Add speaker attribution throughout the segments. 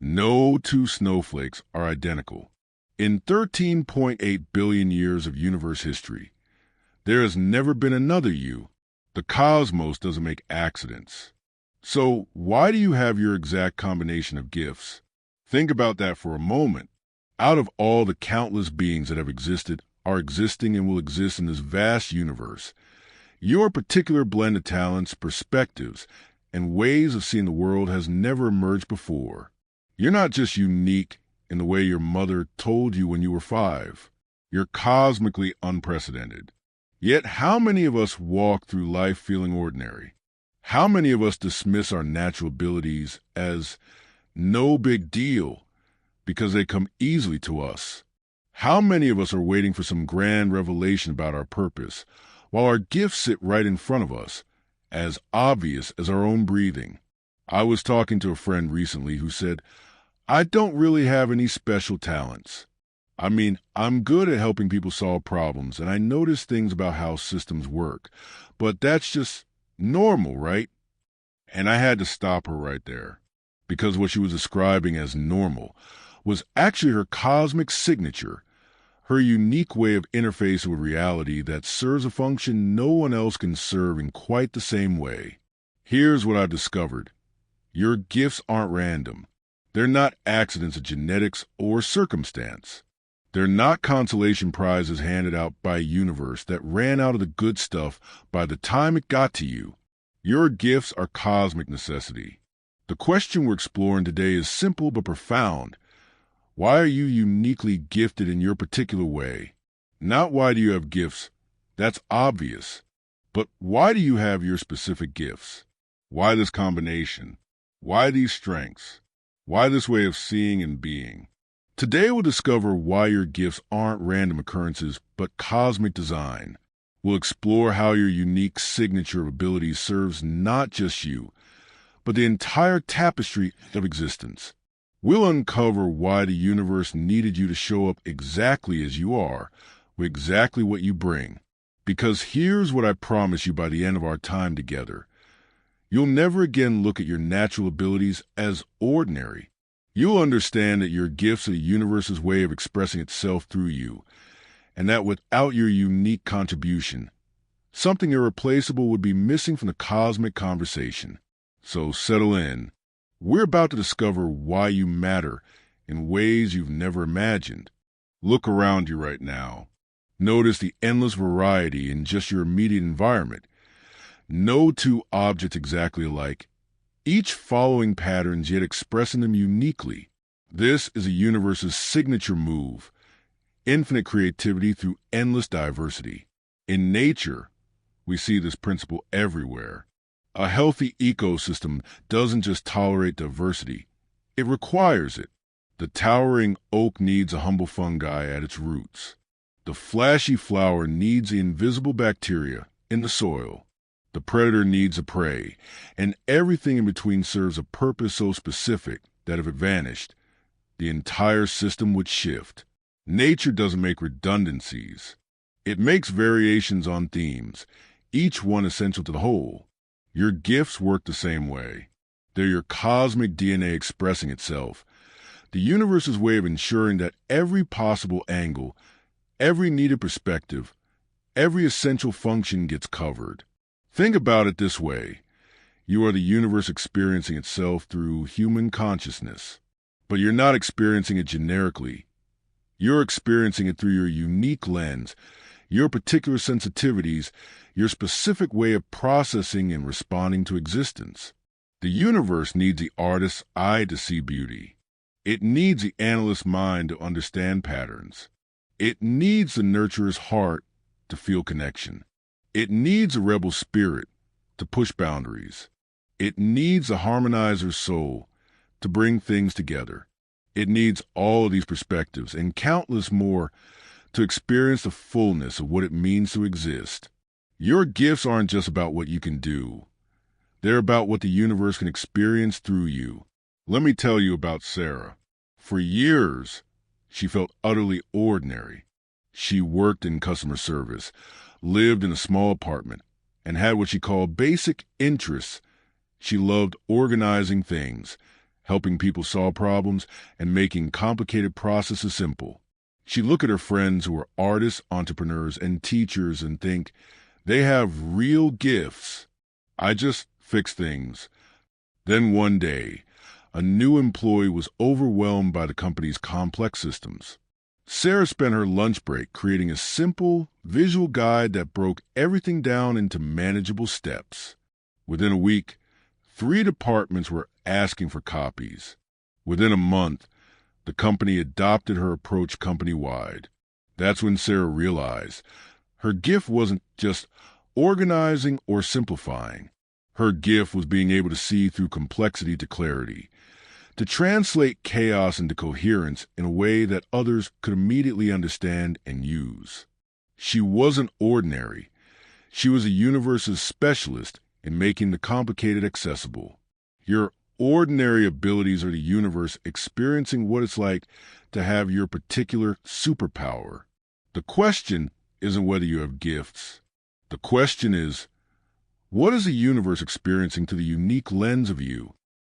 Speaker 1: No two snowflakes are identical. In 13.8 billion years of universe history, there has never been another you. The cosmos doesn't make accidents. So why do you have your exact combination of gifts? Think about that for a moment. Out of all the countless beings that have existed, are existing, and will exist in this vast universe, your particular blend of talents, perspectives, and ways of seeing the world has never emerged before. You're not just unique in the way your mother told you when you were 5. You're cosmically unprecedented. Yet how many of us walk through life feeling ordinary? How many of us dismiss our natural abilities as no big deal because they come easily to us? How many of us are waiting for some grand revelation about our purpose, while our gifts sit right in front of us, as obvious as our own breathing? I was talking to a friend recently who said, "I don't really have any special talents. I mean, I'm good at helping people solve problems, and I notice things about how systems work, but that's just normal, right?" And I had to stop her right there, because what she was describing as normal was actually her cosmic signature, her unique way of interfacing with reality that serves a function no one else can serve in quite the same way. Here's what I discovered. Your gifts aren't random. They're not accidents of genetics or circumstance. They're not consolation prizes handed out by a universe that ran out of the good stuff by the time it got to you. Your gifts are cosmic necessity. The question we're exploring today is simple but profound. Why are you uniquely gifted in your particular way? Not why do you have gifts? That's obvious. But why do you have your specific gifts? Why this combination? Why these strengths? Why this way of seeing and being? Today we'll discover why your gifts aren't random occurrences, but cosmic design. We'll explore how your unique signature of abilities serves not just you, but the entire tapestry of existence. We'll uncover why the universe needed you to show up exactly as you are, with exactly what you bring. Because here's what I promise you by the end of our time together. You'll never again look at your natural abilities as ordinary. You'll understand that your gifts are the universe's way of expressing itself through you, and that without your unique contribution, something irreplaceable would be missing from the cosmic conversation. So settle in. We're about to discover why you matter in ways you've never imagined. Look around you right now. Notice the endless variety in just your immediate environment. No two objects exactly alike, each following patterns yet expressing them uniquely. This is a universe's signature move, infinite creativity through endless diversity. In nature, we see this principle everywhere. A healthy ecosystem doesn't just tolerate diversity, it requires it. The towering oak needs a humble fungi at its roots. The flashy flower needs the invisible bacteria in the soil. The predator needs a prey, and everything in between serves a purpose so specific that if it vanished, the entire system would shift. Nature doesn't make redundancies. It makes variations on themes, each one essential to the whole. Your gifts work the same way. They're your cosmic DNA expressing itself, the universe's way of ensuring that every possible angle, every needed perspective, every essential function gets covered. Think about it this way. You are the universe experiencing itself through human consciousness, but you're not experiencing it generically. You're experiencing it through your unique lens, your particular sensitivities, your specific way of processing and responding to existence. The universe needs the artist's eye to see beauty. It needs the analyst's mind to understand patterns. It needs the nurturer's heart to feel connection. It needs a rebel spirit to push boundaries. It needs a harmonizer's soul to bring things together. It needs all of these perspectives and countless more to experience the fullness of what it means to exist. Your gifts aren't just about what you can do. They're about what the universe can experience through you. Let me tell you about Sarah. For years, she felt utterly ordinary. She worked in customer service, lived in a small apartment, and had what she called basic interests. She loved organizing things, helping people solve problems and making complicated processes simple. She'd look at her friends who are artists, entrepreneurs, and teachers and think, they have real gifts. I just fix things. Then one day, a new employee was overwhelmed by the company's complex systems. Sarah spent her lunch break creating a simple, visual guide that broke everything down into manageable steps. Within a week, 3 departments were asking for copies. Within a month, the company adopted her approach company-wide. That's when Sarah realized her gift wasn't just organizing or simplifying. Her gift was being able to see through complexity to clarity, to translate chaos into coherence in a way that others could immediately understand and use. She wasn't ordinary. She was a universe's specialist in making the complicated accessible. Your ordinary abilities are the universe experiencing what it's like to have your particular superpower. The question isn't whether you have gifts. The question is, what is the universe experiencing through the unique lens of you?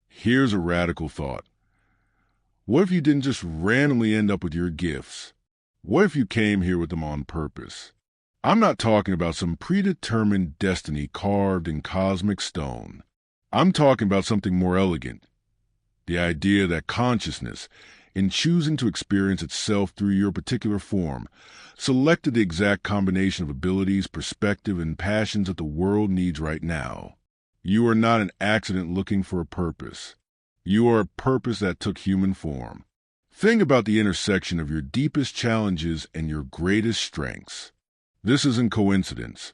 Speaker 1: Here's a radical thought. What if you didn't just randomly end up with your gifts? What if you came here with them on purpose? I'm not talking about some predetermined destiny carved in cosmic stone. I'm talking about something more elegant. The idea that consciousness, in choosing to experience itself through your particular form, selected the exact combination of abilities, perspective, and passions that the world needs right now. You are not an accident looking for a purpose. You are a purpose that took human form. Think about the intersection of your deepest challenges and your greatest strengths. This isn't coincidence.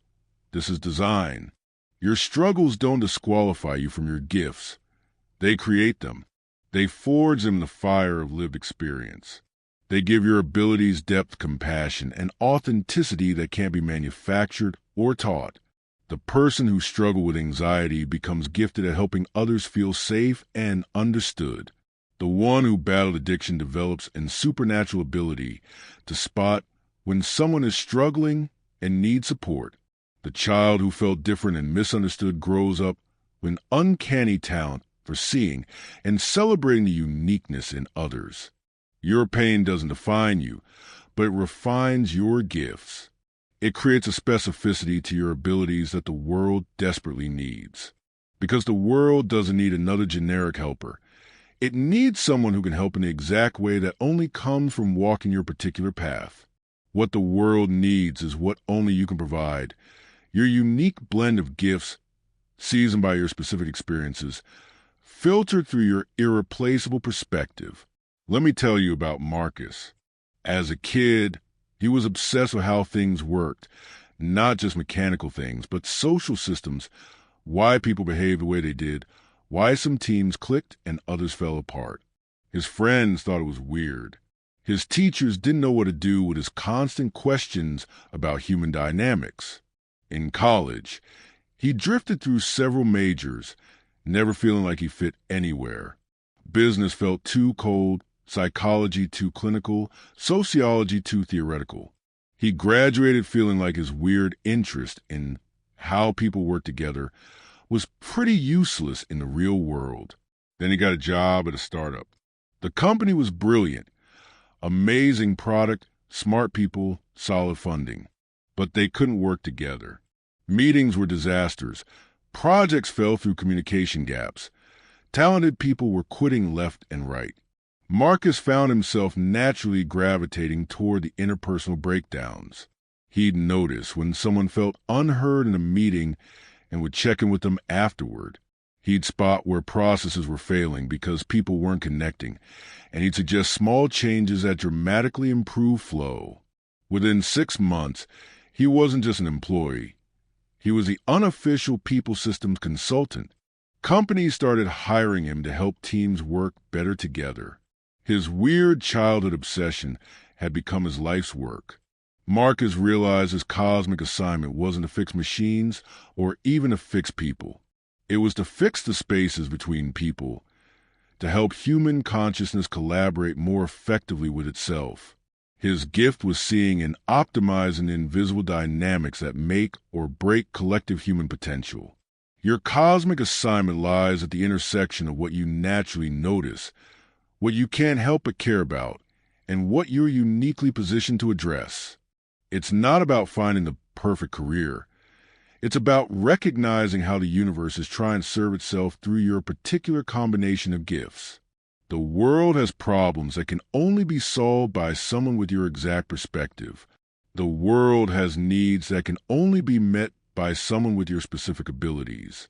Speaker 1: This is design. Your struggles don't disqualify you from your gifts. They create them. They forge them in the fire of lived experience. They give your abilities depth, compassion, and authenticity that can't be manufactured or taught. The person who struggled with anxiety becomes gifted at helping others feel safe and understood. The one who battled addiction develops a supernatural ability to spot when someone is struggling and needs support. The child who felt different and misunderstood grows up with uncanny talent for seeing and celebrating the uniqueness in others. Your pain doesn't define you, but it refines your gifts. It creates a specificity to your abilities that the world desperately needs. Because the world doesn't need another generic helper. It needs someone who can help in the exact way that only comes from walking your particular path. What the world needs is what only you can provide. Your unique blend of gifts, seasoned by your specific experiences, filtered through your irreplaceable perspective. Let me tell you about Marcus. As a kid, he was obsessed with how things worked, not just mechanical things, but social systems, why people behaved the way they did, why some teams clicked and others fell apart. His friends thought it was weird. His teachers didn't know what to do with his constant questions about human dynamics. In college, he drifted through several majors, never feeling like he fit anywhere. Business felt too cold, psychology too clinical, sociology too theoretical. He graduated feeling like his weird interest in how people work together was pretty useless in the real world. Then he got a job at a startup. The company was brilliant, amazing product, smart people, solid funding. But they couldn't work together. Meetings were disasters. Projects fell through communication gaps. Talented people were quitting left and right. Marcus found himself naturally gravitating toward the interpersonal breakdowns. He'd notice when someone felt unheard in a meeting and would check in with them afterward. He'd spot where processes were failing because people weren't connecting, and he'd suggest small changes that dramatically improve flow. Within 6 months, he wasn't just an employee. He was the unofficial people systems consultant. Companies started hiring him to help teams work better together. His weird childhood obsession had become his life's work. Marcus realized his cosmic assignment wasn't to fix machines or even to fix people. It was to fix the spaces between people, to help human consciousness collaborate more effectively with itself. His gift was seeing and optimizing the invisible dynamics that make or break collective human potential. Your cosmic assignment lies at the intersection of what you naturally notice, what you can't help but care about, and what you're uniquely positioned to address. It's not about finding the perfect career. It's about recognizing how the universe is trying to serve itself through your particular combination of gifts. The world has problems that can only be solved by someone with your exact perspective. The world has needs that can only be met by someone with your specific abilities.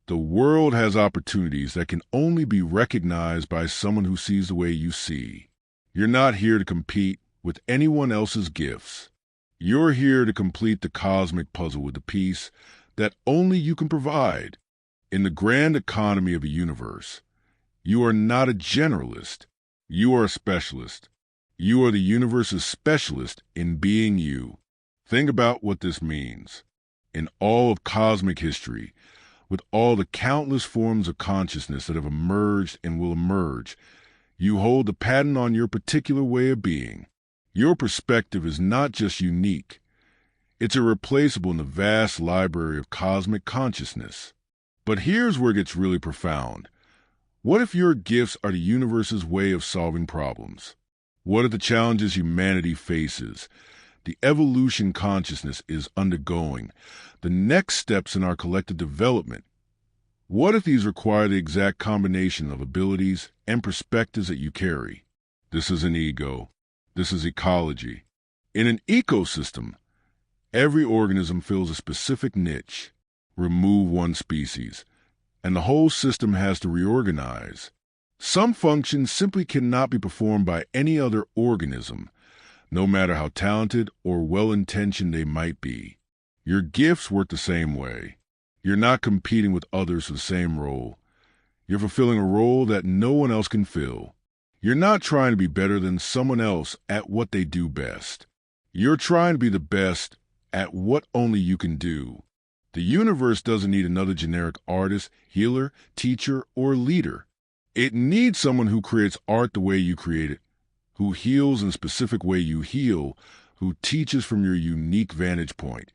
Speaker 1: The world has opportunities that can only be recognized by someone who sees the way you see. You're not here to compete with anyone else's gifts. You're here to complete the cosmic puzzle with the piece that only you can provide. In the grand economy of a universe, you are not a generalist. You are a specialist. You are the universe's specialist in being you. Think about what this means. In all of cosmic history, with all the countless forms of consciousness that have emerged and will emerge, you hold the patent on your particular way of being. Your perspective is not just unique. It's irreplaceable in the vast library of cosmic consciousness. But here's where it gets really profound. What if your gifts are the universe's way of solving problems? What are the challenges humanity faces, the evolution consciousness is undergoing, the next steps in our collective development? What if these require the exact combination of abilities and perspectives that you carry? This is an ego. This is ecology. In an ecosystem, every organism fills a specific niche. Remove one species, and the whole system has to reorganize. Some functions simply cannot be performed by any other organism, no matter how talented or well-intentioned they might be. Your gifts work the same way. You're not competing with others for the same role. You're fulfilling a role that no one else can fill. You're not trying to be better than someone else at what they do best. You're trying to be the best at what only you can do. The universe doesn't need another generic artist, healer, teacher, or leader. It needs someone who creates art the way you create it, who heals in a specific way you heal, who teaches from your unique vantage point,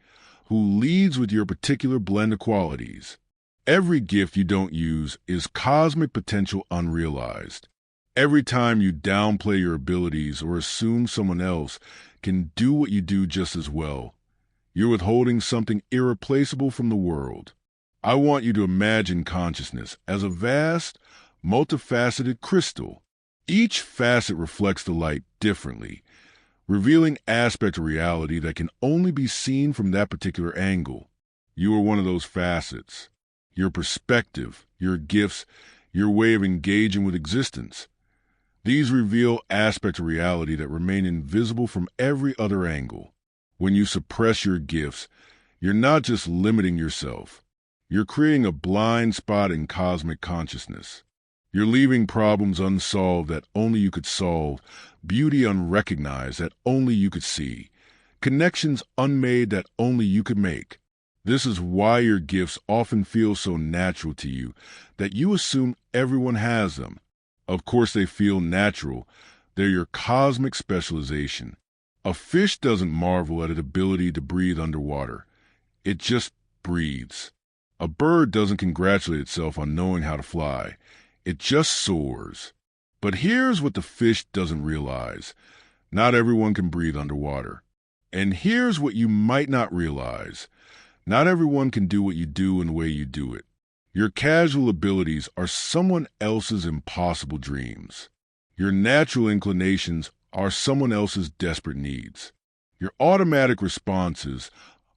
Speaker 1: who leads with your particular blend of qualities. Every gift you don't use is cosmic potential unrealized. Every time you downplay your abilities or assume someone else can do what you do just as well, you're withholding something irreplaceable from the world. I want you to imagine consciousness as a vast, multifaceted crystal. Each facet reflects the light differently, revealing aspects of reality that can only be seen from that particular angle. You are one of those facets. Your perspective, your gifts, your way of engaging with existence. These reveal aspects of reality that remain invisible from every other angle. When you suppress your gifts, you're not just limiting yourself. You're creating a blind spot in cosmic consciousness. You're leaving problems unsolved that only you could solve, beauty unrecognized that only you could see, connections unmade that only you could make. This is why your gifts often feel so natural to you that you assume everyone has them. Of course they feel natural. They're your cosmic specialization. A fish doesn't marvel at its ability to breathe underwater. It just breathes. A bird doesn't congratulate itself on knowing how to fly. It just soars. But here's what the fish doesn't realize. Not everyone can breathe underwater. And here's what you might not realize. Not everyone can do what you do in the way you do it. Your casual abilities are someone else's impossible dreams. Your natural inclinations are someone else's desperate needs. Your automatic responses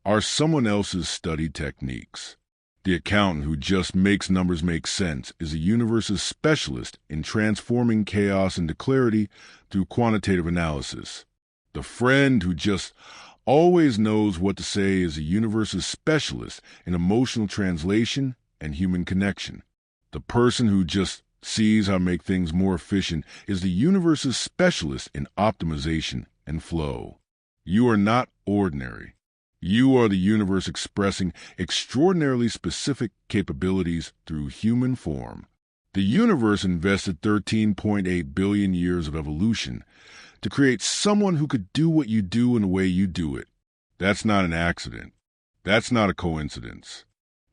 Speaker 1: are someone else's studied techniques. The accountant who just makes numbers make sense is the universe's specialist in transforming chaos into clarity through quantitative analysis. The friend who just always knows what to say is the universe's specialist in emotional translation and human connection. The person who just sees how to make things more efficient is the universe's specialist in optimization and flow. You are not ordinary. You are the universe expressing extraordinarily specific capabilities through human form. The universe invested 13.8 billion years of evolution to create someone who could do what you do in the way you do it. That's not an accident. That's not a coincidence.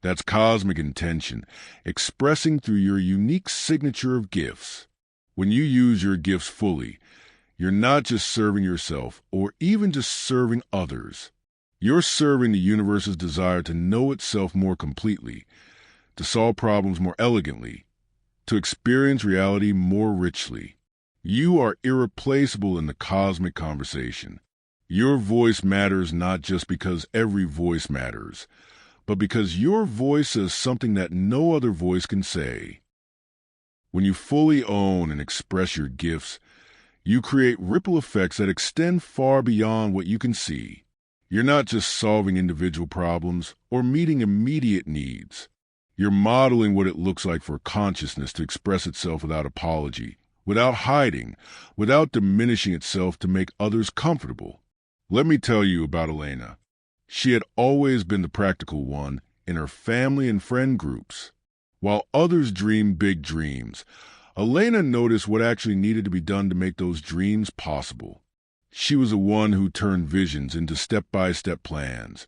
Speaker 1: That's cosmic intention, expressing through your unique signature of gifts. When you use your gifts fully, you're not just serving yourself or even just serving others. You're serving the universe's desire to know itself more completely, to solve problems more elegantly, to experience reality more richly. You are irreplaceable in the cosmic conversation. Your voice matters not just because every voice matters, but because your voice says something that no other voice can say. When you fully own and express your gifts, you create ripple effects that extend far beyond what you can see. You're not just solving individual problems or meeting immediate needs. You're modeling what it looks like for consciousness to express itself without apology, without hiding, without diminishing itself to make others comfortable. Let me tell you about Elena. She had always been the practical one in her family and friend groups. While others dreamed big dreams, Elena noticed what actually needed to be done to make those dreams possible. She was the one who turned visions into step-by-step plans,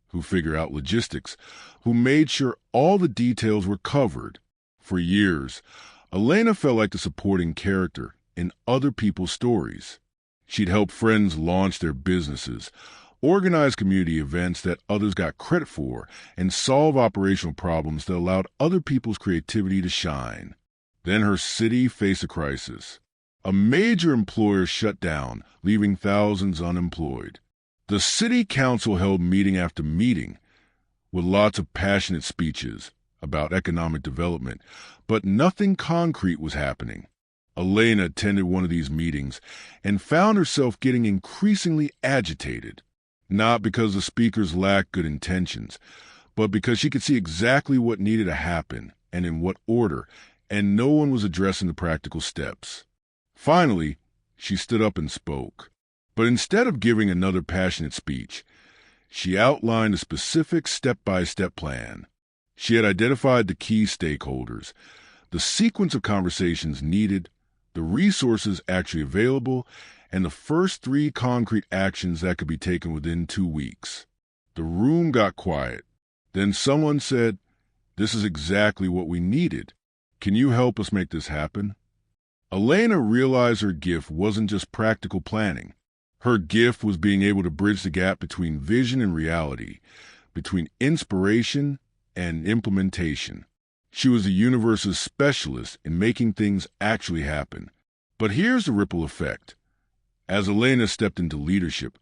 Speaker 1: who figured out logistics, who made sure all the details were covered. For years, Elena felt like the supporting character in other people's stories. She'd help friends launch their businesses, organize community events that others got credit for, and solve operational problems that allowed other people's creativity to shine. Then her city faced a crisis. A major employer shut down, leaving thousands unemployed. The city council held meeting after meeting, with lots of passionate speeches about economic development, but nothing concrete was happening. Elena attended one of these meetings and found herself getting increasingly agitated, not because the speakers lacked good intentions, but because she could see exactly what needed to happen and in what order, and no one was addressing the practical steps. Finally, she stood up and spoke. But instead of giving another passionate speech, she outlined a specific step-by-step plan. She had identified the key stakeholders, the sequence of conversations needed, the resources actually available, and the first 3 concrete actions that could be taken within 2 weeks. The room got quiet. Then someone said, "This is exactly what we needed. Can you help us make this happen?" Elena realized her gift wasn't just practical planning. Her gift was being able to bridge the gap between vision and reality, between inspiration and implementation. She was the universe's specialist in making things actually happen. But here's the ripple effect. As Elena stepped into leadership,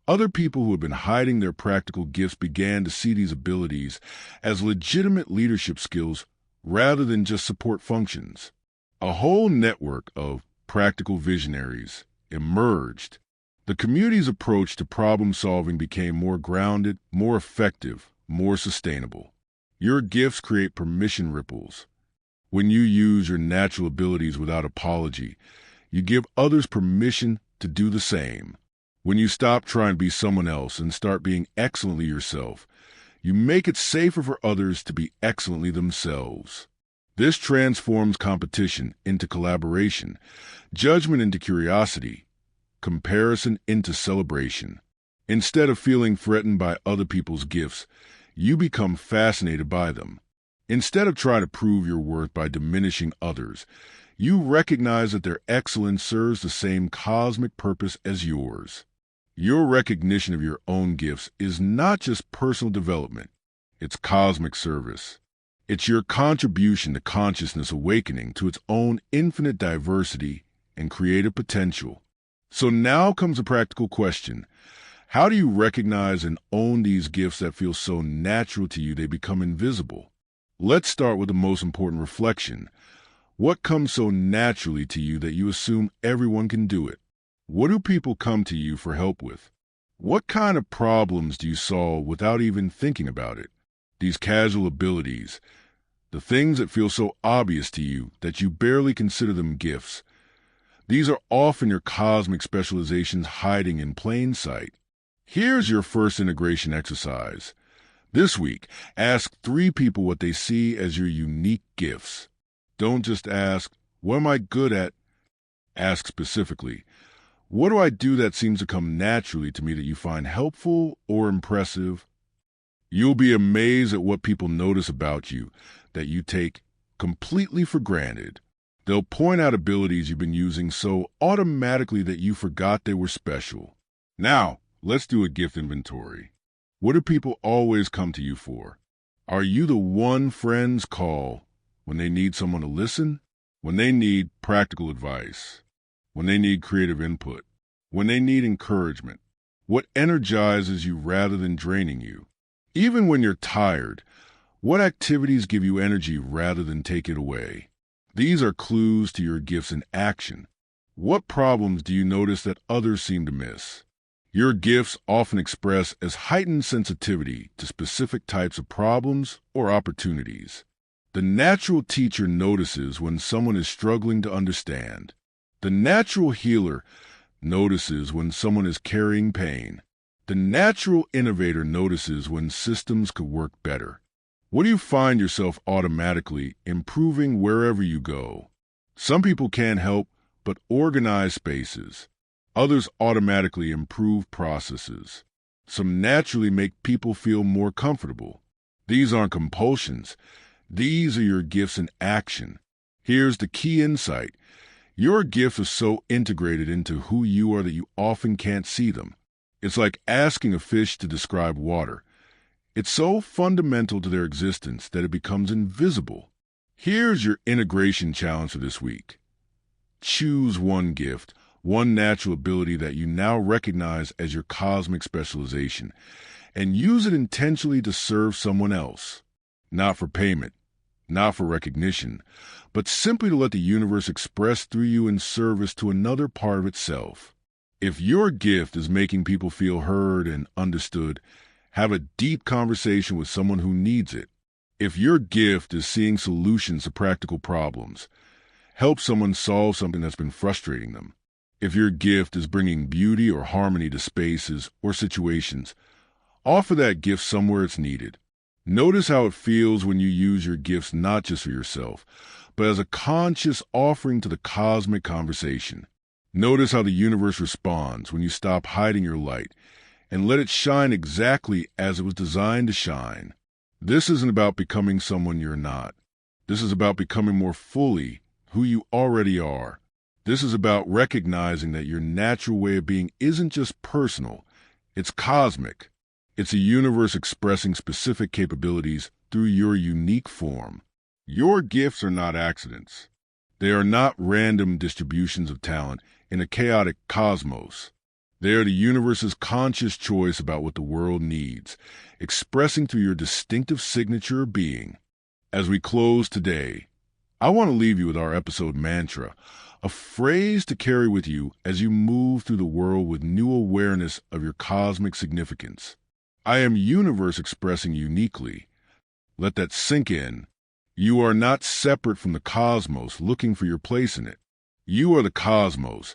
Speaker 1: other people who had been hiding their practical gifts began to see these abilities as legitimate leadership skills rather than just support functions. A whole network of practical visionaries emerged. The community's approach to problem-solving became more grounded, more effective, more sustainable. Your gifts create permission ripples. When you use your natural abilities without apology, you give others permission to do the same. When you stop trying to be someone else and start being excellently yourself, you make it safer for others to be excellently themselves. This transforms competition into collaboration, judgment into curiosity, comparison into celebration. Instead of feeling threatened by other people's gifts, you become fascinated by them. Instead of trying to prove your worth by diminishing others, you recognize that their excellence serves the same cosmic purpose as yours. Your recognition of your own gifts is not just personal development, it's cosmic service. It's your contribution to consciousness awakening to its own infinite diversity and creative potential. So now comes a practical question. How do you recognize and own these gifts that feel so natural to you they become invisible? Let's start with the most important reflection. What comes so naturally to you that you assume everyone can do it? What do people come to you for help with? What kind of problems do you solve without even thinking about it? These casual abilities, the things that feel so obvious to you that you barely consider them gifts, these are often your cosmic specializations hiding in plain sight. Here's your first integration exercise. This week, ask 3 people what they see as your unique gifts. Don't just ask, "What am I good at?" Ask specifically, "What do I do that seems to come naturally to me that you find helpful or impressive?" You'll be amazed at what people notice about you that you take completely for granted. They'll point out abilities you've been using so automatically that you forgot they were special. Now, let's do a gift inventory. What do people always come to you for? Are you the one friends call when they need someone to listen? When they need practical advice? When they need creative input? When they need encouragement? What energizes you rather than draining you? Even when you're tired, what activities give you energy rather than take it away? These are clues to your gifts in action. What problems do you notice that others seem to miss? Your gifts often express as heightened sensitivity to specific types of problems or opportunities. The natural teacher notices when someone is struggling to understand. The natural healer notices when someone is carrying pain. The natural innovator notices when systems could work better. What do you find yourself automatically improving wherever you go? Some people can't help but organize spaces. Others automatically improve processes. Some naturally make people feel more comfortable. These aren't compulsions. These are your gifts in action. Here's the key insight. Your gifts are so integrated into who you are that you often can't see them. It's like asking a fish to describe water. It's so fundamental to their existence that it becomes invisible. Here's your integration challenge for this week. Choose one gift, one natural ability that you now recognize as your cosmic specialization, and use it intentionally to serve someone else. Not for payment, not for recognition, but simply to let the universe express through you in service to another part of itself. If your gift is making people feel heard and understood, have a deep conversation with someone who needs it. If your gift is seeing solutions to practical problems, help someone solve something that's been frustrating them. If your gift is bringing beauty or harmony to spaces or situations, offer that gift somewhere it's needed. Notice how it feels when you use your gifts not just for yourself, but as a conscious offering to the cosmic conversation. Notice how the universe responds when you stop hiding your light and let it shine exactly as it was designed to shine. This isn't about becoming someone you're not. This is about becoming more fully who you already are. This is about recognizing that your natural way of being isn't just personal, it's cosmic. It's a universe expressing specific capabilities through your unique form. Your gifts are not accidents. They are not random distributions of talent in a chaotic cosmos. They are the universe's conscious choice about what the world needs, expressing through your distinctive signature of being. As we close today, I want to leave you with our episode mantra, a phrase to carry with you as you move through the world with new awareness of your cosmic significance. I am universe expressing uniquely. Let that sink in. You are not separate from the cosmos looking for your place in it. You are the cosmos,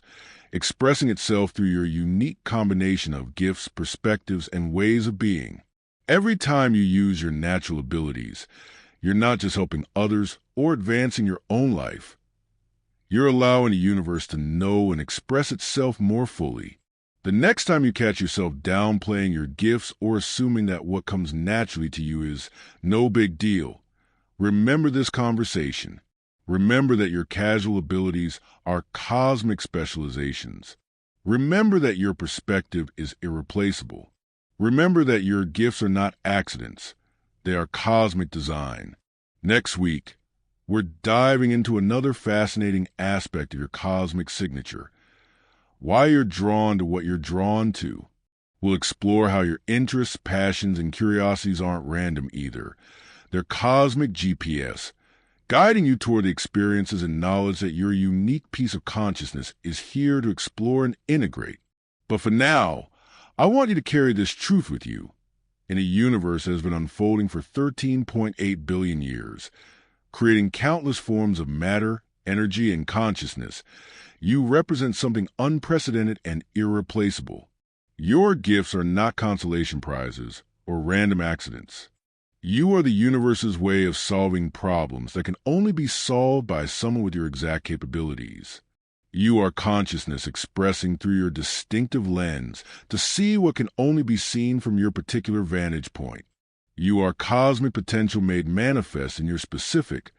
Speaker 1: expressing itself through your unique combination of gifts, perspectives, and ways of being. Every time you use your natural abilities, you're not just helping others or advancing your own life. You're allowing the universe to know and express itself more fully. The next time you catch yourself downplaying your gifts or assuming that what comes naturally to you is no big deal, remember this conversation. Remember that your casual abilities are cosmic specializations. Remember that your perspective is irreplaceable. Remember that your gifts are not accidents. They are cosmic design. Next week, we're diving into another fascinating aspect of your cosmic signature. Why you're drawn to what you're drawn to. We'll explore how your interests, passions, and curiosities aren't random either. They're cosmic GPS, guiding you toward the experiences and knowledge that your unique piece of consciousness is here to explore and integrate. But for now, I want you to carry this truth with you. In a universe that has been unfolding for 13.8 billion years, creating countless forms of matter, energy, and consciousness, you represent something unprecedented and irreplaceable. Your gifts are not consolation prizes or random accidents. You are the universe's way of solving problems that can only be solved by someone with your exact capabilities. You are consciousness expressing through your distinctive lens to see what can only be seen from your particular vantage point. You are cosmic potential made manifest in your specific,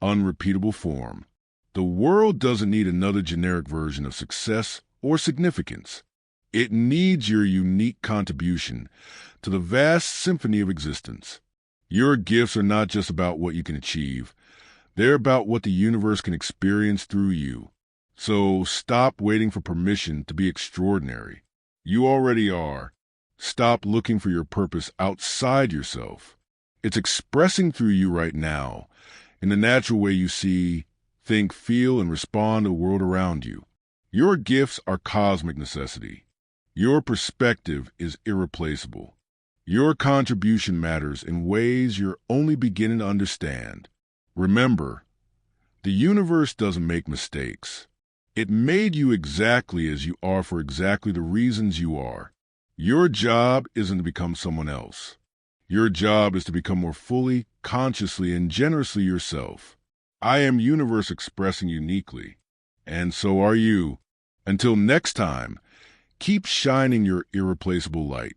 Speaker 1: unrepeatable form. The world doesn't need another generic version of success or significance. It needs your unique contribution to the vast symphony of existence. Your gifts are not just about what you can achieve. They're about what the universe can experience through you. So stop waiting for permission to be extraordinary. You already are. Stop looking for your purpose outside yourself. It's expressing through you right now, in the natural way you see, think, feel, and respond to the world around you. Your gifts are cosmic necessity. Your perspective is irreplaceable. Your contribution matters in ways you're only beginning to understand. Remember, the universe doesn't make mistakes. It made you exactly as you are for exactly the reasons you are. Your job isn't to become someone else. Your job is to become more fully, consciously, and generously yourself. I am universe expressing uniquely, and so are you. Until next time, keep shining your irreplaceable light.